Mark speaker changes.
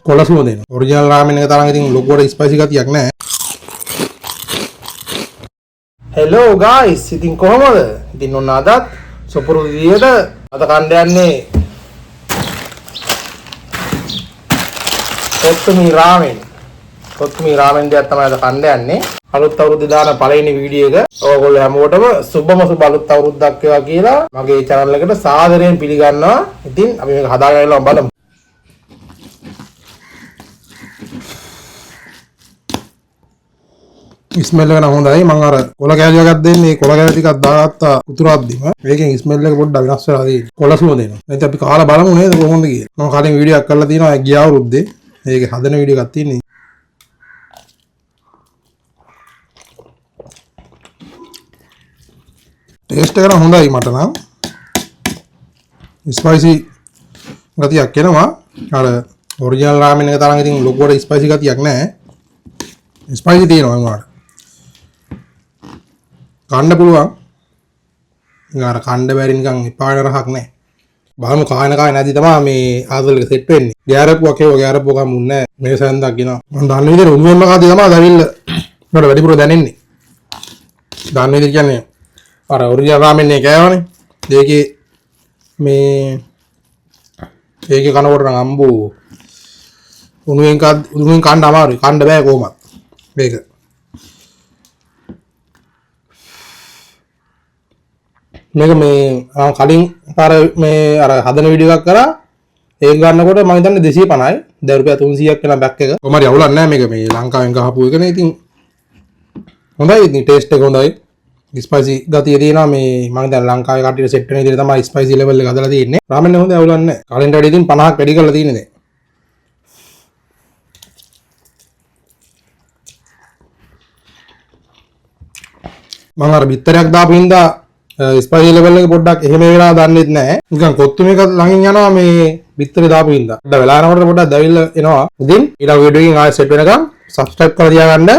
Speaker 1: කොලසුම දෙනවා. ඔරිජිනල් රාමෙන් එක තරම් ඉතින් ලොකුවට ස්පයිසි ගතියක් නැහැ. Hello guys, ඉතින් කොහමද? ඉතින් ඔන්න අදත් සුපුරුදු විදියට අද කණ්ඩ යන්නේ කොත්තුමී රාමෙන්. කොත්තුමී රාමෙන් දෙයක් තමයි අද කණ්ඩ යන්නේ. අලුත් අවුරුද්ද දාන පළවෙනි වීඩියෝ එක. ඔයගොල්ලෝ හැමෝටම සුබම සුබ අලුත් අවුරුද්දක් වේවා කියලා මගේ channel එකට සාදරයෙන් පිළිගන්නවා. ඉතින් අපි මේක හදාගෙන බලමු. ස්මෙල් එක නම් හොඳයි. මම අර කොළ කෑලි එකක් දෙන්නේ. කොළ කෑලි ටිකක් දාගත්තා උතුරද්දිම. මේකෙන් ස්මෙල් එක පොඩ්ඩක් වෙනස් වෙලා තියෙනවා. කොළසුම දෙනවා. නැත්නම් අපි කාලා බලමු නේද කොහොමද කියලා. මම කලින් වීඩියෝ එකක් කරලා තියෙනවා ගිය අවුරුද්දේ. මේකේ හදන වීඩියෝ එකක් තියෙන්නේ. ටේස්ට් එක නම් හොඳයි මට නම්. ස්පයිසි ගතියක් එනවා. අර ඔරිජිනල් රාමෙන් එක තරම් ඉතින් ලොකුවට ස්පයිසි ගතියක් නැහැ. ස්පයිසි තියෙනවා උනාට. කන්න පුළුවන්. අර කන්න බැරි නිකන් එපා වෙන රහක් නැහැ. බලමු කායන නැති තමයි මේ ආසල් එක සෙට් වෙන්නේ. ගෑරපුවක් ඒව ගෑරපුවක් මුන්නේ මේ සඳක් ගෙනා. මම දන්න විදිහට උණුවෙන්ම කාදී තමයි දැවිල්ල. මට වැඩිපුර දැනෙන්නේ. දන්න විදිහ කියන්නේ අර ඔරිජිනල් රාමෙන් එක කෑවනේ. ඒකේ කනකොට නම් අම්බෝ උණුවෙන් කන්න අමාරුයි. කන්න බෑ කොහොමද? මේක මේ කලින් පාර මේ අර හදන වීඩියෝ එකක් කරා. ඒක ගන්නකොට මම හිතන්නේ 250යි. දැන් රුපියල් 300ක් වෙන බැක් එක. කොහමද අවුලක් නැහැ මේක. මේ ලංකාවෙන් ගහපු එකනේ. ඉතින් හොඳයි. ඉතින් ටේස්ට් එක හොඳයි. ස්පයිසි ගතිය තියෙනවා. මේ මම දැන් ලංකාවේ කට්ටියට සෙට් වෙන විදිහට තමයි ස්පයිසි ලෙවල් එක හදලා තියෙන්නේ. රාමෙන් හොඳයි අවුලක් නැහැ. කලින්ට වැඩි ඉතින් 50ක් වැඩි කරලා තියෙන්නේ දැන්. මම අර බිත්තරයක් දාපු හින්දා ස්පයිසි ලෙවල් එක පොඩ්ඩක් එහෙම වෙලා දන්නෙත් නැහැ. නිකන් කොත්තුම එක ළඟින් යනවා මේ බිත්තරේ දාපු හින්දා. පොඩ්ඩක් වෙලා යනකොට පොඩ්ඩක් දැවිල්ල එනවා. ඉතින් ඊළඟ වීඩියෝ එකකින් ආයෙ සෙට් වෙනකම් subscribe කරලා තියාගන්න.